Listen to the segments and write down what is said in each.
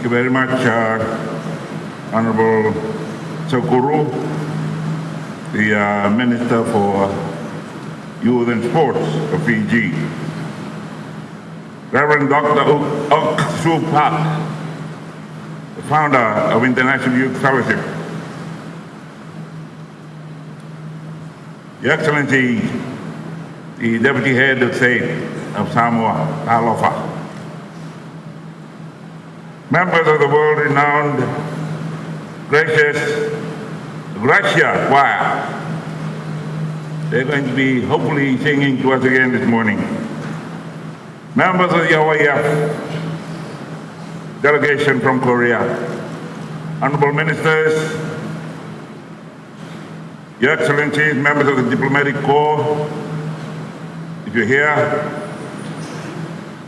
you very much, Honorable Sakuru, the Minister for Youth and Sports of Fiji. Reverend Dr. Ok Su Pak, the founder of International Youth Fellowship. Your Excellency, the Deputy Head of State of Samoa, Alofa. Members of the world-renowned gracious Gracia Choir. They're going to be hopefully singing to us again this morning. Members of the IYF delegation from Korea, honorable ministers, Your Excellencies, members of the diplomatic corps, if you're here,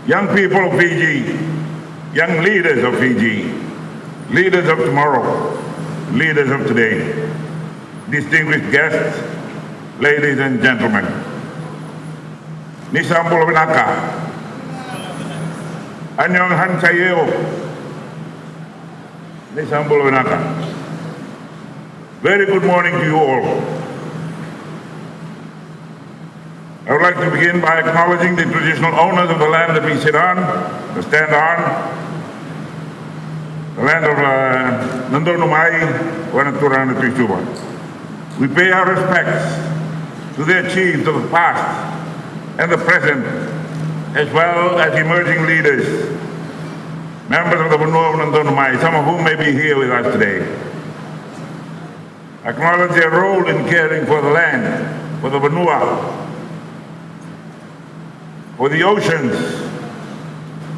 young people of Fiji, young leaders of Fiji, leaders of tomorrow, leaders of today, distinguished guests, ladies and gentlemen. Nisambul Vinaka, Anyong Hansayeo, Nisambul Vinaka. Very good morning to you all. I would like to begin by acknowledging the traditional owners of the land that we sit on, or stand on, the land of Nandonumai, Wanatura, and Tuisuba. We pay our respects to their chiefs of the past and the present, as well as emerging leaders, members of the Vanua of Nandonumai, some of whom may be here with us today. Acknowledge their role in caring for the land, for the Vanua, for the oceans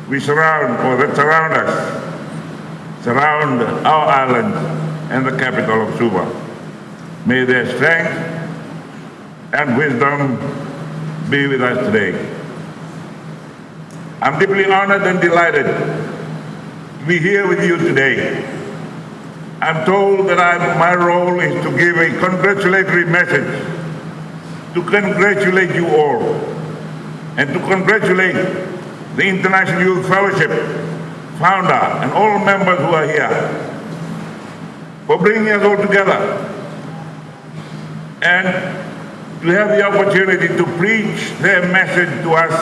we surround, or that surround us, surround our island and the capital of Suva. May their strength and wisdom be with us today. I'm deeply honored and delighted to be here with you today. I'm told that my role is to give a congratulatory message, to congratulate you all, and to congratulate the International Youth Fellowship founder and all members who are here for bringing us all together and to have the opportunity to preach their message to us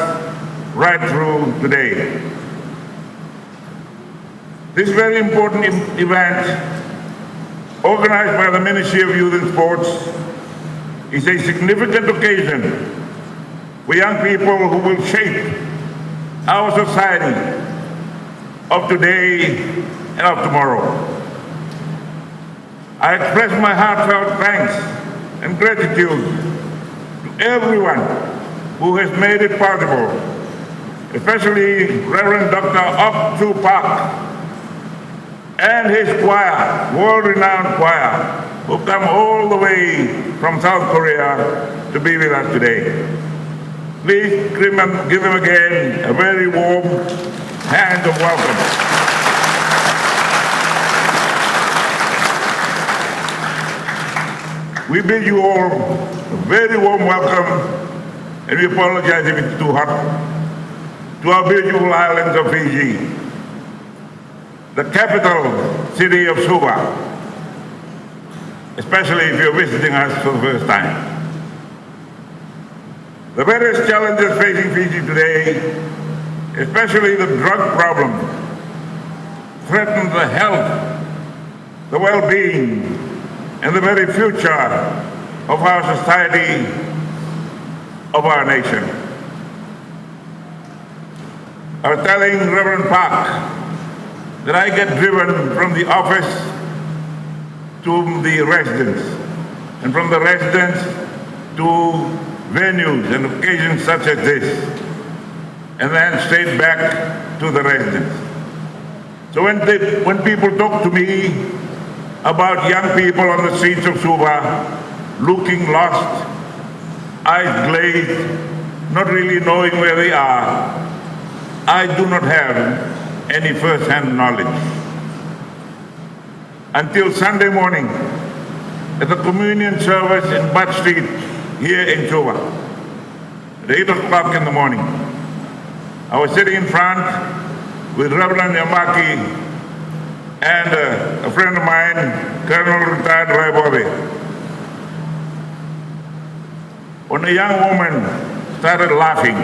right through today. This very important event, organized by the Ministry of Youth and Sports, is a significant occasion for young people who will shape our society of today and of tomorrow. I express my heartfelt thanks and gratitude to everyone who has made it possible, especially Reverend Dr. Ok Su Pak and his choir, world-renowned choir, who come all the way from South Korea to be with us today. Please give him again a very warm hand of welcome. We bid you all a very warm welcome, and we apologize if it's too hot, to our beautiful islands of Fiji, the capital city of Suva, especially if you're visiting us for the first time. The various challenges facing Fiji today, especially the drug problem, threaten the health, the well-being, and the very future of our society, of our nation. I was telling Reverend Park that I get driven from the office to the residence, and from the residence to venues and occasions such as this, and then straight back to the residence. So when people talk to me about young people on the streets of Suva, looking lost, eyes glazed, not really knowing where they are, I do not have any first-hand knowledge. Until Sunday morning, at the communion service in Butt Street here in Suva, at 8 o'clock in the morning, I was sitting in front with Reverend Yamaki and a friend of mine, Colonel retired Rabuka. When a young woman started laughing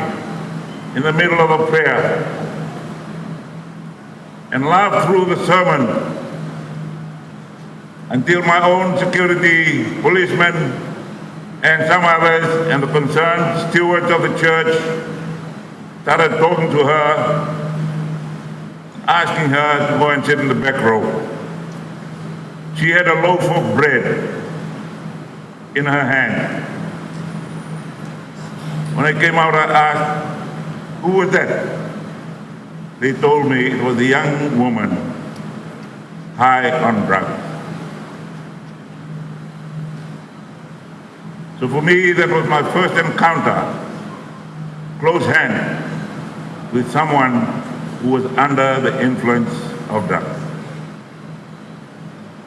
in the middle of a prayer and laughed through the sermon until my own security policemen and some others and the concerned stewards of the church started talking to her, asking her to go and sit in the back row. She had a loaf of bread in her hand. When I came out, I asked, "Who was that?" They told me it was a young woman high on drugs. So for me, that was my first encounter, close hand, with someone who was under the influence of drugs,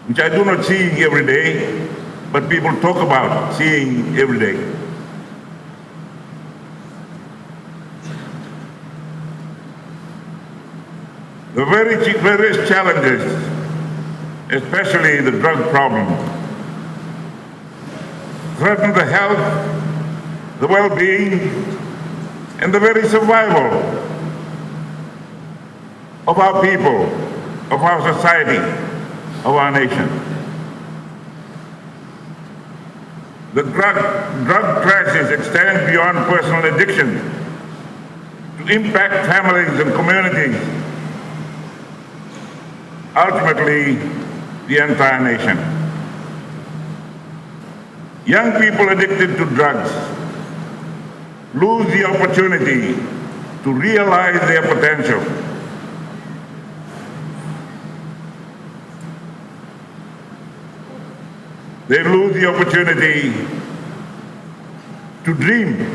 which I do not see every day, but people talk about seeing every day. The various challenges, especially the drug problem, threaten the health, the well-being, and the very survival of our people, of our society, of our nation. The drug crisis extends beyond personal addiction to impact families and communities, ultimately the entire nation. Young people addicted to drugs lose the opportunity to realize their potential. They lose the opportunity to dream.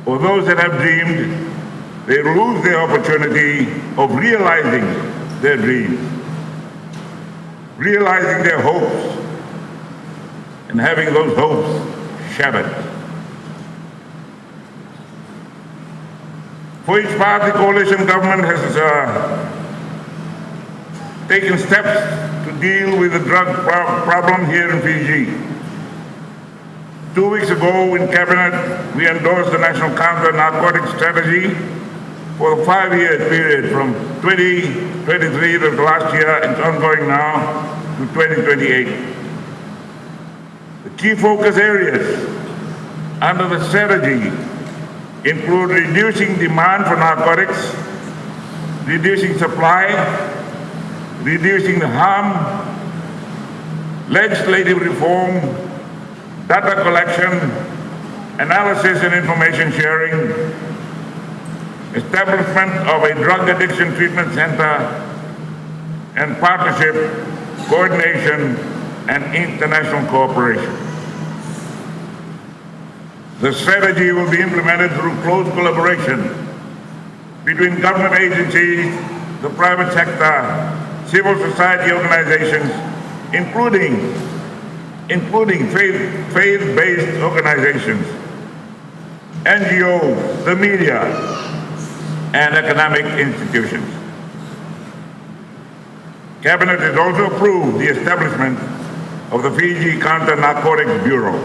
For those that have dreamed, they lose the opportunity of realizing their dreams, realizing their hopes, and having those hopes shattered. For each part, the coalition government has taken steps to deal with the drug problem here in Fiji. 2 weeks ago in Cabinet, we endorsed the National Counter-Narcotics Strategy for a 5-year period from 2023 to last year and ongoing now to 2028. The key focus areas under the strategy include reducing demand for narcotics, reducing supply, reducing the harm, legislative reform, data collection, analysis and information sharing, establishment of a drug addiction treatment center, and partnership, coordination, and international cooperation. The strategy will be implemented through close collaboration between government agencies, the private sector, civil society organizations, including faith-based organizations, NGOs, the media, and academic institutions. Cabinet has also approved the establishment of the Fiji Counter-Narcotics Bureau.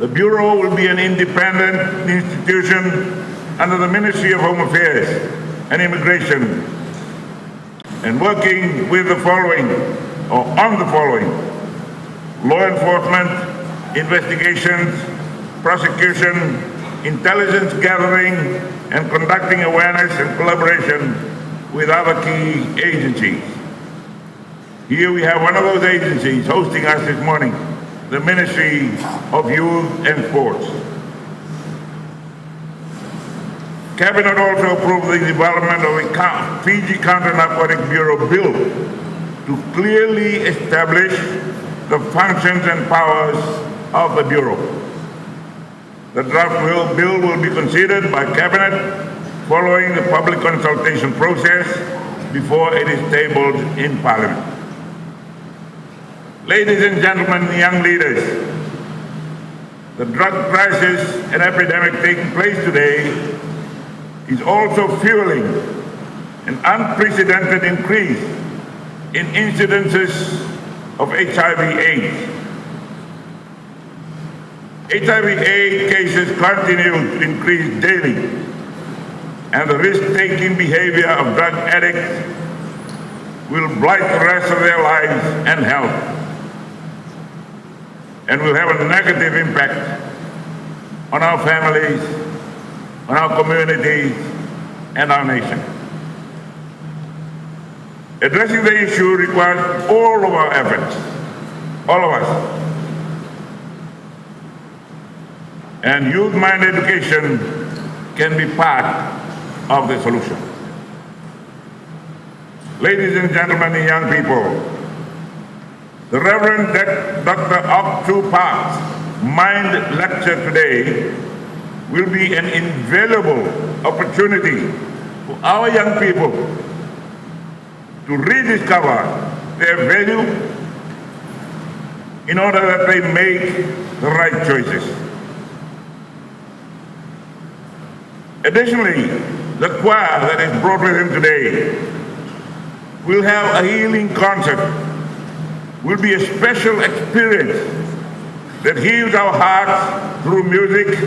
The Bureau will be an independent institution under the Ministry of Home Affairs and Immigration, and working with the following, or on the following: law enforcement, investigations, prosecution, intelligence gathering, and conducting awareness and collaboration with other key agencies. Here we have one of those agencies hosting us this morning, the Ministry of Youth and Sports. Cabinet also approved the development of a Fiji Counter-Narcotics Bureau bill to clearly establish the functions and powers of the Bureau. The draft bill will be considered by Cabinet following the public consultation process before it is tabled in Parliament. Ladies and gentlemen, young leaders, The drug crisis and epidemic taking place today is also fueling an unprecedented increase in incidences of HIV/AIDS. HIV/AIDS cases continue to increase daily, and the risk-taking behavior of drug addicts will blight the rest of their lives and health, and will have a negative impact on our families, on our communities, and our nation. Addressing the issue requires all of our efforts, all of us. And youth-minded education can be part of the solution. Ladies and gentlemen and young people, the Reverend Dr. Ok Park's Mind lecture today will be an invaluable opportunity for our young people to rediscover their value in order that they make the right choices. Additionally, the choir that is brought with him today will have a healing concert, will be a special experience that heals our hearts through music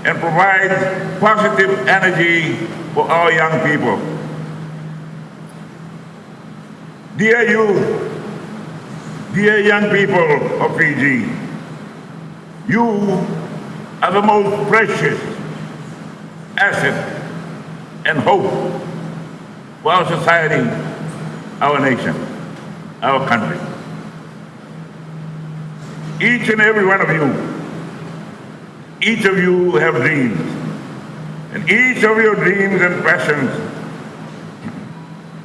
and provides positive energy for our young people. Dear youth, dear young people of Fiji, you are the most precious asset and hope for our society, our nation, our country. Each and every one of you have dreams, and each of your dreams and passions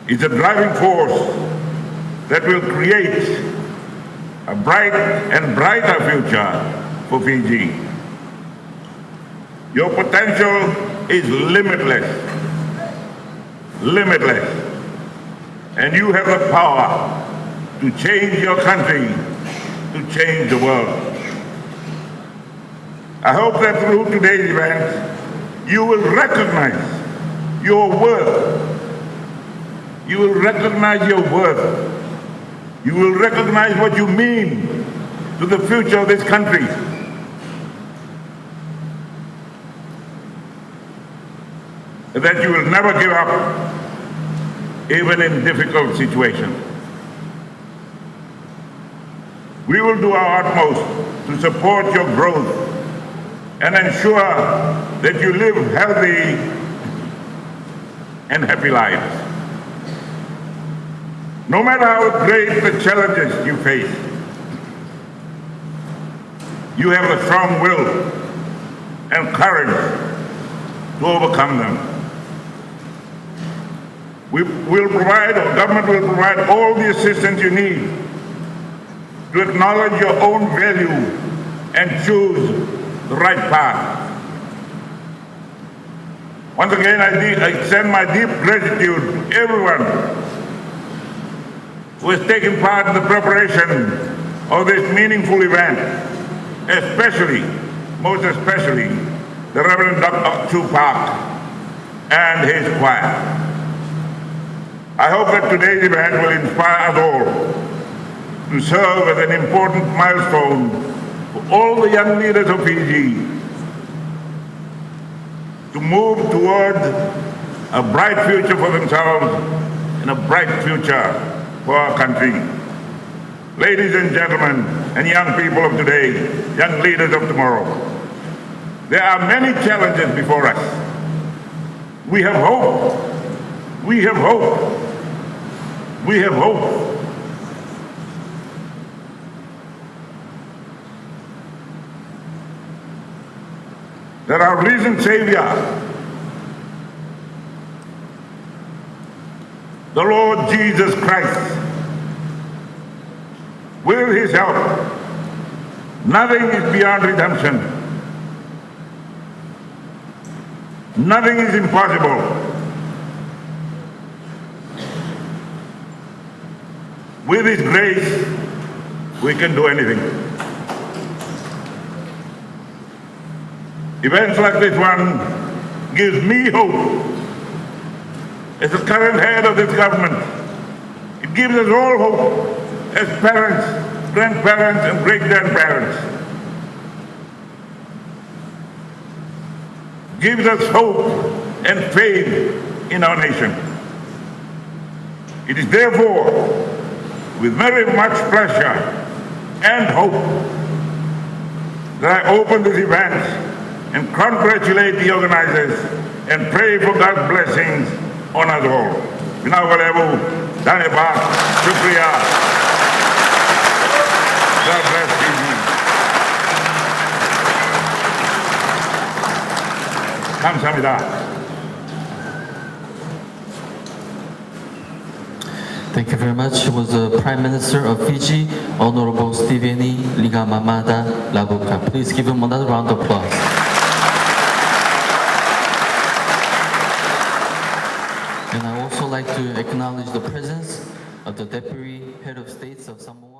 is a driving force that will create a bright and brighter future for Fiji. Your potential is limitless, and you have the power to change your country, to change the world. I hope that through today's event, you will recognize your worth. You will recognize your worth. You will recognize what you mean to the future of this country. That you will never give up, even in difficult situations. We will do our utmost to support your growth and ensure that you live healthy and happy lives. No matter how great the challenges you face, you have the strong will and courage to overcome them. Government will provide all the assistance you need to acknowledge your own value and choose the right path. Once again, I extend my deep gratitude to everyone who has taken part in the preparation of this meaningful event, most especially, the Reverend Dr. Ok Park and his choir. I hope that today's event will inspire us all to serve as an important milestone for all the young leaders of Fiji to move toward a bright future for themselves and a bright future for our country. Ladies and gentlemen, and young people of today, young leaders of tomorrow, there are many challenges before us. We have hope. We have hope. We have hope. That our risen Savior, the Lord Jesus Christ, with his help, nothing is beyond redemption. Nothing is impossible. With his grace, we can do anything. Events like this one gives me hope as the current head of this government. It gives us all hope as parents, grandparents, and great-grandparents. Gives us hope and faith in our nation. It is therefore with very much pleasure and hope that I open this event and congratulate the organizers and pray for God's blessings on us all. Vinawalevu, Dhanyabad, Shukriya. God bless you. Kamsahamnida. Thank you very much. It was the Prime Minister of Fiji, Honorable Sitiveni Rabuka. Please give him another round of applause. And I also like to acknowledge the presence of the Deputy Head of States of Samoa.